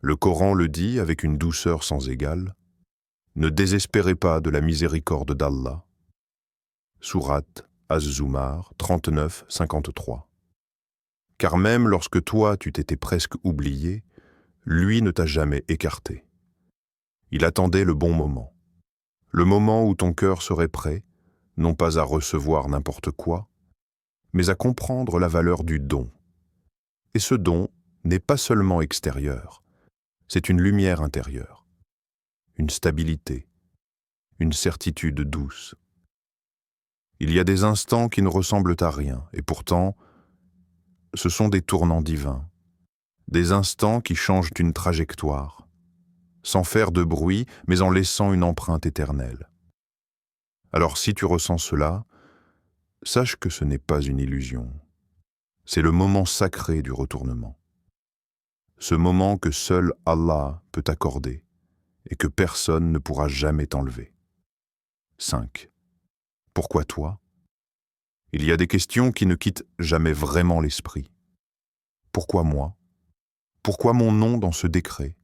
Le Coran le dit avec une douceur sans égale. Ne désespérez pas de la miséricorde d'Allah. Sourate Az-Zumar 39-53. Car même lorsque toi tu t'étais presque oublié, lui ne t'a jamais écarté. Il attendait le bon moment. Le moment où ton cœur serait prêt, non pas à recevoir n'importe quoi, mais à comprendre la valeur du don. Et ce don n'est pas seulement extérieur, c'est une lumière intérieure, une stabilité, une certitude douce. Il y a des instants qui ne ressemblent à rien, et pourtant, ce sont des tournants divins, des instants qui changent une trajectoire, sans faire de bruit, mais en laissant une empreinte éternelle. Alors si tu ressens cela, sache que ce n'est pas une illusion. C'est le moment sacré du retournement. Ce moment que seul Allah peut t'accorder et que personne ne pourra jamais t'enlever. 5. Pourquoi toi? Il y a des questions qui ne quittent jamais vraiment l'esprit. Pourquoi moi? Pourquoi mon nom dans ce décret?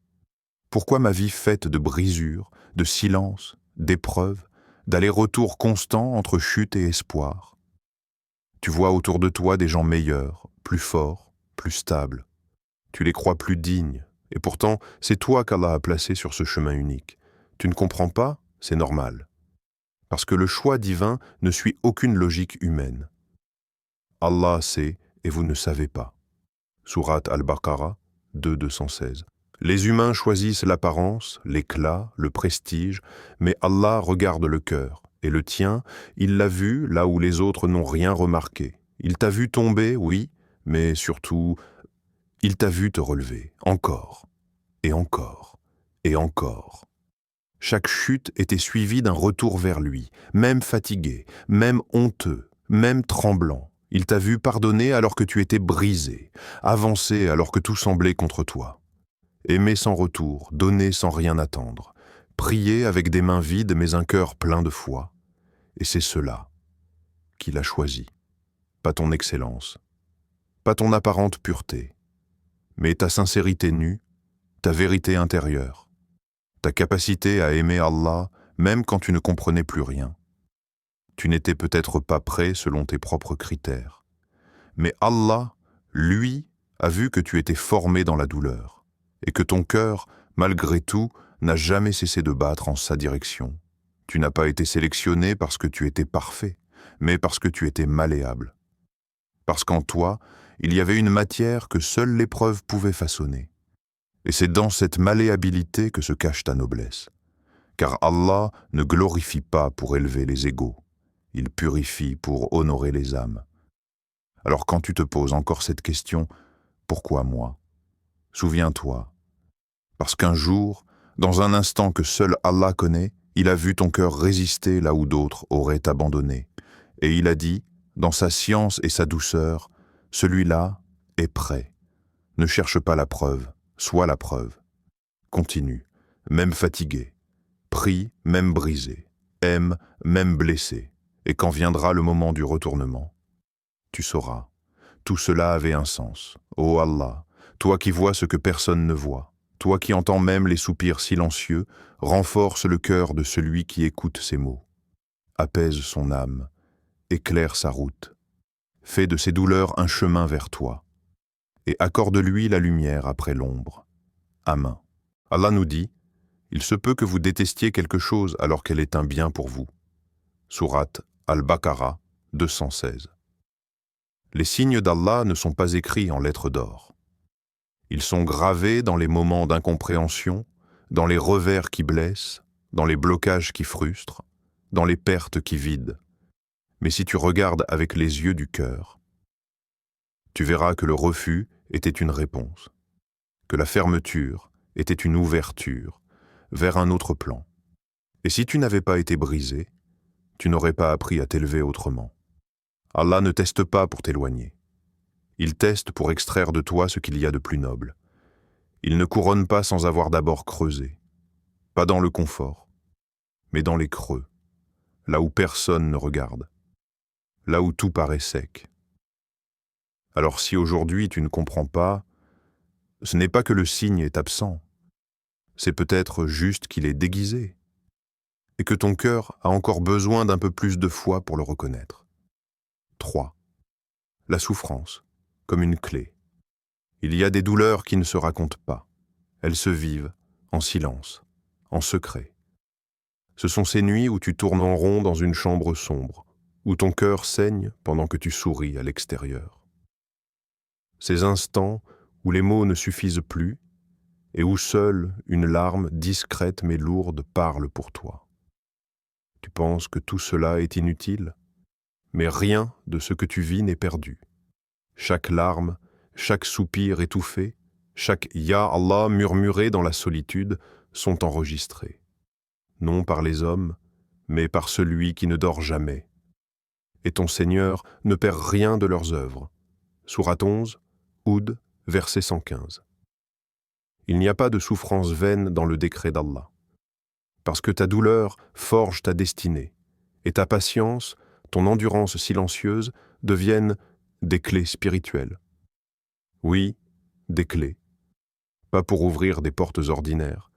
Pourquoi ma vie faite de brisures, de silence, d'épreuves, d'allers-retours constants entre chute et espoir? Tu vois autour de toi des gens meilleurs, plus forts, plus stables. Tu les crois plus dignes, et pourtant, c'est toi qu'Allah a placé sur ce chemin unique. Tu ne comprends pas? C'est normal. Parce que le choix divin ne suit aucune logique humaine. Allah sait et vous ne savez pas. Sourate Al-Baqarah 2:216. Les humains choisissent l'apparence, l'éclat, le prestige, mais Allah regarde le cœur. Et le tien, il l'a vu là où les autres n'ont rien remarqué. Il t'a vu tomber, oui, mais surtout, il t'a vu te relever, encore, et encore, et encore. Chaque chute était suivie d'un retour vers lui, même fatigué, même honteux, même tremblant. Il t'a vu pardonner alors que tu étais brisé, avancer alors que tout semblait contre toi. Aimer sans retour, donner sans rien attendre, prier avec des mains vides mais un cœur plein de foi. Et c'est cela qu'il a choisi. Pas ton excellence, pas ton apparente pureté, mais ta sincérité nue, ta vérité intérieure, ta capacité à aimer Allah même quand tu ne comprenais plus rien. Tu n'étais peut-être pas prêt selon tes propres critères. Mais Allah, lui, a vu que tu étais formé dans la douleur et que ton cœur, malgré tout, n'a jamais cessé de battre en sa direction. Tu n'as pas été sélectionné parce que tu étais parfait, mais parce que tu étais malléable. Parce qu'en toi, il y avait une matière que seule l'épreuve pouvait façonner. Et c'est dans cette malléabilité que se cache ta noblesse. Car Allah ne glorifie pas pour élever les égaux, il purifie pour honorer les âmes. Alors quand tu te poses encore cette question, pourquoi moi? Souviens-toi, parce qu'un jour, dans un instant que seul Allah connaît, il a vu ton cœur résister là où d'autres auraient abandonné. Et il a dit, dans sa science et sa douceur, celui-là est prêt. Ne cherche pas la preuve, sois la preuve. Continue, même fatigué. Prie, même brisé. Aime, même blessé. Et quand viendra le moment du retournement, tu sauras. Tout cela avait un sens. Ô Allah, toi qui vois ce que personne ne voit, toi qui entends même les soupirs silencieux, renforce le cœur de celui qui écoute ces mots. Apaise son âme, éclaire sa route. Fais de ses douleurs un chemin vers toi. Et accorde-lui la lumière après l'ombre. Amen. Allah nous dit, il se peut que vous détestiez quelque chose alors qu'elle est un bien pour vous. Sourate Al-Baqarah 216. Les signes d'Allah ne sont pas écrits en lettres d'or. Ils sont gravés dans les moments d'incompréhension, dans les revers qui blessent, dans les blocages qui frustrent, dans les pertes qui vident. Mais si tu regardes avec les yeux du cœur, tu verras que le refus était une réponse, que la fermeture était une ouverture vers un autre plan. Et si tu n'avais pas été brisé, tu n'aurais pas appris à t'élever autrement. Allah ne teste pas pour t'éloigner. Il teste pour extraire de toi ce qu'il y a de plus noble. Il ne couronne pas sans avoir d'abord creusé. Pas dans le confort, mais dans les creux, là où personne ne regarde, là où tout paraît sec. Alors si aujourd'hui tu ne comprends pas, ce n'est pas que le signe est absent, C'est peut-être juste qu'il est déguisé, et que ton cœur a encore besoin d'un peu plus de foi pour le reconnaître. 3. La souffrance, comme une clé. Il y a des douleurs qui ne se racontent pas. Elles se vivent en silence, en secret. Ce sont ces nuits où tu tournes en rond dans une chambre sombre, où ton cœur saigne pendant que tu souris à l'extérieur. Ces instants où les mots ne suffisent plus et où seule une larme discrète mais lourde parle pour toi. Tu penses que tout cela est inutile, mais rien de ce que tu vis n'est perdu. Chaque larme, chaque soupir étouffé, chaque « Ya Allah » murmuré dans la solitude sont enregistrés. Non par les hommes, mais par celui qui ne dort jamais. Et ton Seigneur ne perd rien de leurs œuvres. Sourate 11, Hud, verset 115. Il n'y a pas de souffrance vaine dans le décret d'Allah. Parce que ta douleur forge ta destinée, et ta patience, ton endurance silencieuse deviennent des clés spirituelles. Oui, des clés. Pas pour ouvrir des portes ordinaires,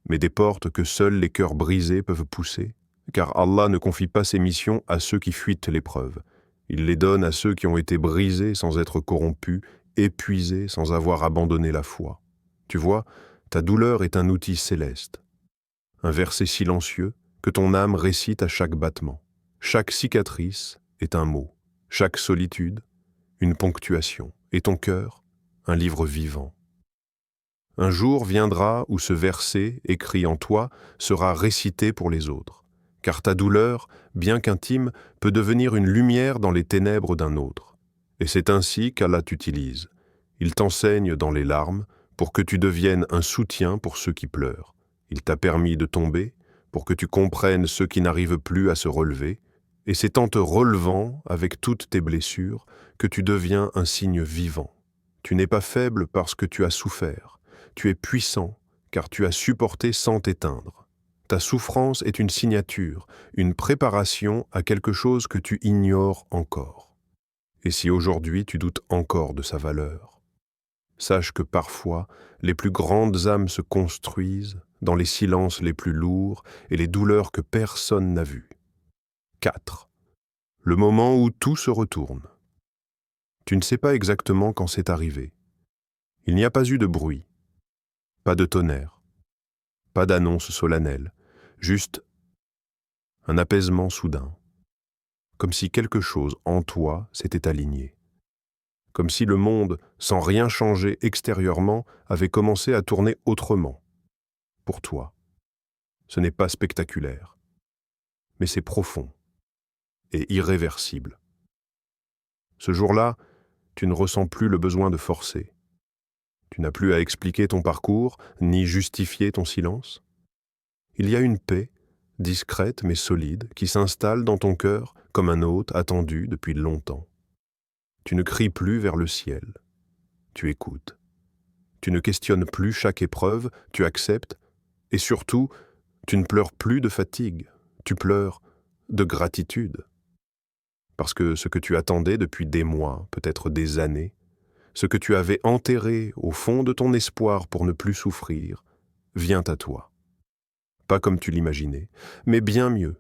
mais des portes que seuls les cœurs brisés peuvent pousser, car Allah ne confie pas ses missions à ceux qui fuient l'épreuve. Il les donne à ceux qui ont été brisés sans être corrompus, épuisés sans avoir abandonné la foi. Tu vois, ta douleur est un outil céleste, un verset silencieux que ton âme récite à chaque battement. Chaque cicatrice est un mot, chaque solitude, une ponctuation, et ton cœur, un livre vivant. Un jour viendra où ce verset, écrit en toi, sera récité pour les autres, car ta douleur, bien qu'intime, peut devenir une lumière dans les ténèbres d'un autre. Et c'est ainsi qu'Allah t'utilise. Il t'enseigne dans les larmes pour que tu deviennes un soutien pour ceux qui pleurent. Il t'a permis de tomber pour que tu comprennes ceux qui n'arrivent plus à se relever, et c'est en te relevant avec toutes tes blessures que tu deviens un signe vivant. Tu n'es pas faible parce que tu as souffert. Tu es puissant, car tu as supporté sans t'éteindre. Ta souffrance est une signature, une préparation à quelque chose que tu ignores encore. Et si aujourd'hui tu doutes encore de sa valeur, sache que parfois, les plus grandes âmes se construisent dans les silences les plus lourds et les douleurs que personne n'a vues. 4. Le moment où tout se retourne. Tu ne sais pas exactement quand c'est arrivé. Il n'y a pas eu de bruit. Pas de tonnerre, pas d'annonce solennelle, juste un apaisement soudain, comme si quelque chose en toi s'était aligné, comme si le monde, sans rien changer extérieurement, avait commencé à tourner autrement, pour toi. Ce n'est pas spectaculaire, mais c'est profond et irréversible. Ce jour-là, tu ne ressens plus le besoin de forcer. Tu n'as plus à expliquer ton parcours, ni justifier ton silence. Il y a une paix, discrète mais solide, qui s'installe dans ton cœur comme un hôte attendu depuis longtemps. Tu ne cries plus vers le ciel, tu écoutes. Tu ne questionnes plus chaque épreuve, tu acceptes, et surtout, tu ne pleures plus de fatigue, tu pleures de gratitude. Parce que ce que tu attendais depuis des mois, peut-être des années, ce que tu avais enterré au fond de ton espoir pour ne plus souffrir, vient à toi. Pas comme tu l'imaginais, mais bien mieux.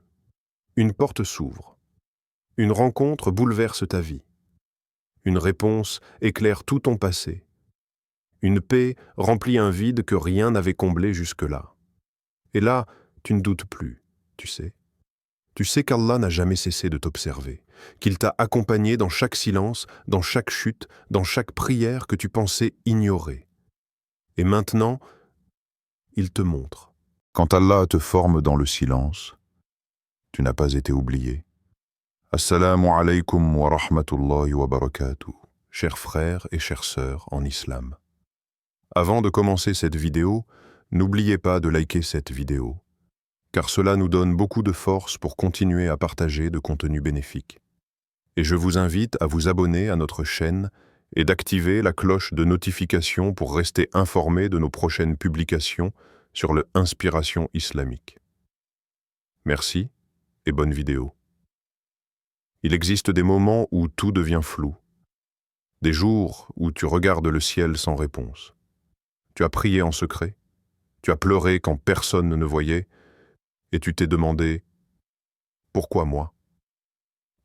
Une porte s'ouvre. Une rencontre bouleverse ta vie. Une réponse éclaire tout ton passé. Une paix remplit un vide que rien n'avait comblé jusque-là. Et là, tu ne doutes plus, tu sais. Tu sais qu'Allah n'a jamais cessé de t'observer, qu'il t'a accompagné dans chaque silence, dans chaque chute, dans chaque prière que tu pensais ignorer. Et maintenant, il te montre. Quand Allah te forme dans le silence, tu n'as pas été oublié. Assalamu alaykum wa rahmatullahi wa barakatuh. Chers frères et chères sœurs en islam. Avant de commencer cette vidéo, n'oubliez pas de liker cette vidéo, car cela nous donne beaucoup de force pour continuer à partager de contenus bénéfiques. Et je vous invite à vous abonner à notre chaîne et d'activer la cloche de notification pour rester informé de nos prochaines publications sur l'inspiration islamique. Merci et bonne vidéo. Il existe des moments où tout devient flou, des jours où tu regardes le ciel sans réponse. Tu as prié en secret, Tu as pleuré quand personne ne voyait, et tu t'es demandé « Pourquoi moi?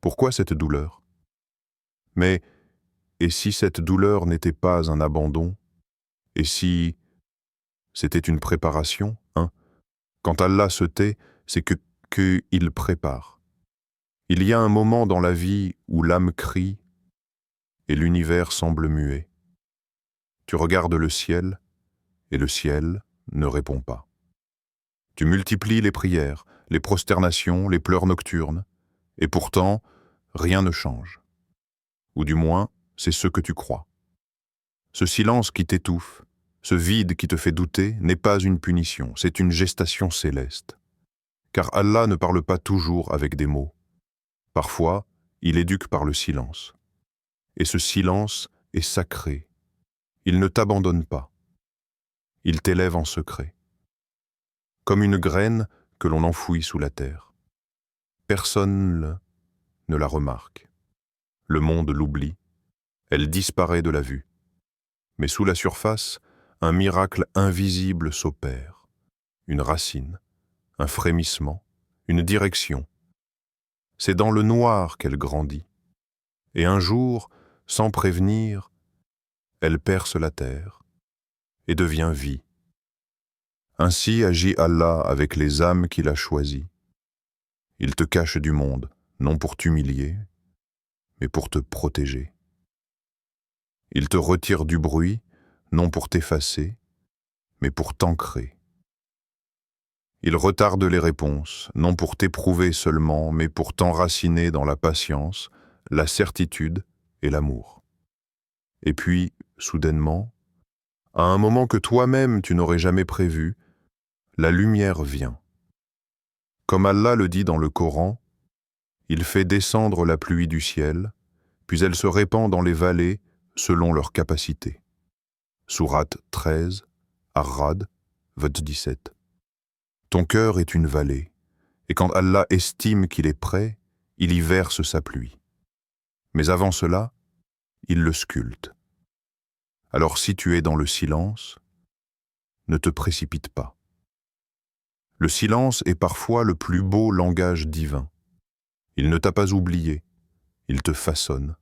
Pourquoi cette douleur ?» Mais, et si cette douleur n'était pas un abandon? Et si c'était une préparation, hein? Quand Allah se tait, c'est qu'il prépare. Il y a un moment dans la vie où l'âme crie et l'univers semble muet. Tu regardes le ciel et le ciel ne répond pas. Tu multiplies les prières, les prosternations, les pleurs nocturnes, et pourtant, rien ne change. Ou du moins, c'est ce que tu crois. Ce silence qui t'étouffe, ce vide qui te fait douter, n'est pas une punition, c'est une gestation céleste. Car Allah ne parle pas toujours avec des mots. Parfois, il éduque par le silence. Et ce silence est sacré. Il ne t'abandonne pas. Il t'élève en secret. Comme une graine que l'on enfouit sous la terre. Personne ne la remarque. Le monde l'oublie. Elle disparaît de la vue. Mais sous la surface, un miracle invisible s'opère. Une racine, un frémissement, une direction. C'est dans le noir qu'elle grandit. Et un jour, sans prévenir, elle perce la terre et devient vie. Ainsi agit Allah avec les âmes qu'il a choisies. Il te cache du monde, non pour t'humilier, mais pour te protéger. Il te retire du bruit, non pour t'effacer, mais pour t'ancrer. Il retarde les réponses, non pour t'éprouver seulement, mais pour t'enraciner dans la patience, la certitude et l'amour. Et puis, soudainement, à un moment que toi-même tu n'aurais jamais prévu, la lumière vient. Comme Allah le dit dans le Coran, il fait descendre la pluie du ciel, puis elle se répand dans les vallées selon leur capacité. Sourate 13, Ar-Ra'd, verset 17. Ton cœur est une vallée, et quand Allah estime qu'il est prêt, il y verse sa pluie. Mais avant cela, il le sculpte. Alors si tu es dans le silence, ne te précipite pas. Le silence est parfois le plus beau langage divin. Il ne t'a pas oublié, il te façonne.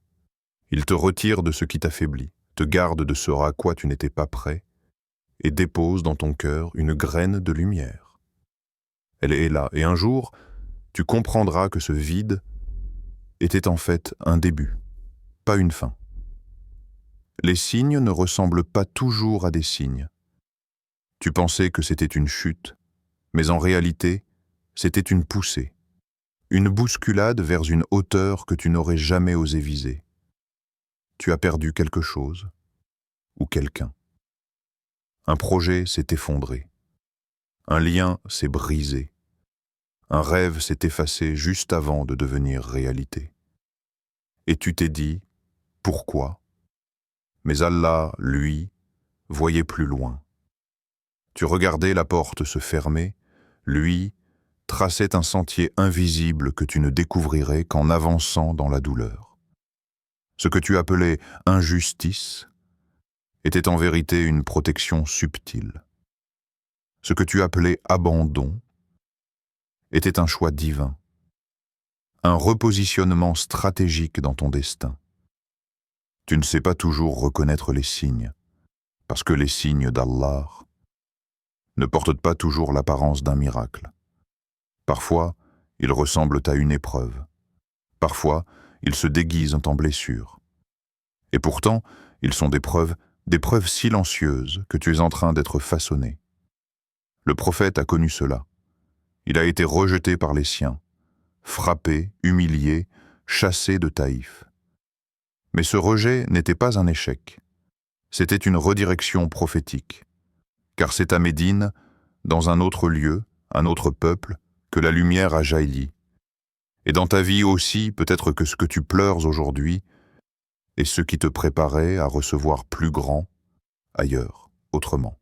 Il te retire de ce qui t'affaiblit, te garde de ce à quoi tu n'étais pas prêt, et dépose dans ton cœur une graine de lumière. Elle est là, et un jour, tu comprendras que ce vide était en fait un début, pas une fin. Les signes ne ressemblent pas toujours à des signes. Tu pensais que c'était une chute, mais en réalité, c'était une poussée, une bousculade vers une hauteur que tu n'aurais jamais osé viser. Tu as perdu quelque chose, ou quelqu'un. Un projet s'est effondré. Un lien s'est brisé. Un rêve s'est effacé juste avant de devenir réalité. Et tu t'es dit, pourquoi? Mais Allah, lui, voyait plus loin. Tu regardais la porte se fermer, lui traçait un sentier invisible que tu ne découvrirais qu'en avançant dans la douleur. Ce que tu appelais injustice était en vérité une protection subtile. Ce que tu appelais abandon était un choix divin, un repositionnement stratégique dans ton destin. Tu ne sais pas toujours reconnaître les signes, parce que les signes d'Allah ne portent pas toujours l'apparence d'un miracle. Parfois, ils ressemblent à une épreuve. Parfois, ils se déguisent en blessure. Et pourtant, ils sont des preuves silencieuses que tu es en train d'être façonné. Le prophète a connu cela. Il a été rejeté par les siens, frappé, humilié, chassé de Taïf. Mais ce rejet n'était pas un échec. C'était une redirection prophétique. Car c'est à Médine, dans un autre lieu, un autre peuple, que la lumière a jailli. Et dans ta vie aussi, peut-être que ce que tu pleures aujourd'hui est ce qui te préparait à recevoir plus grand, ailleurs, autrement.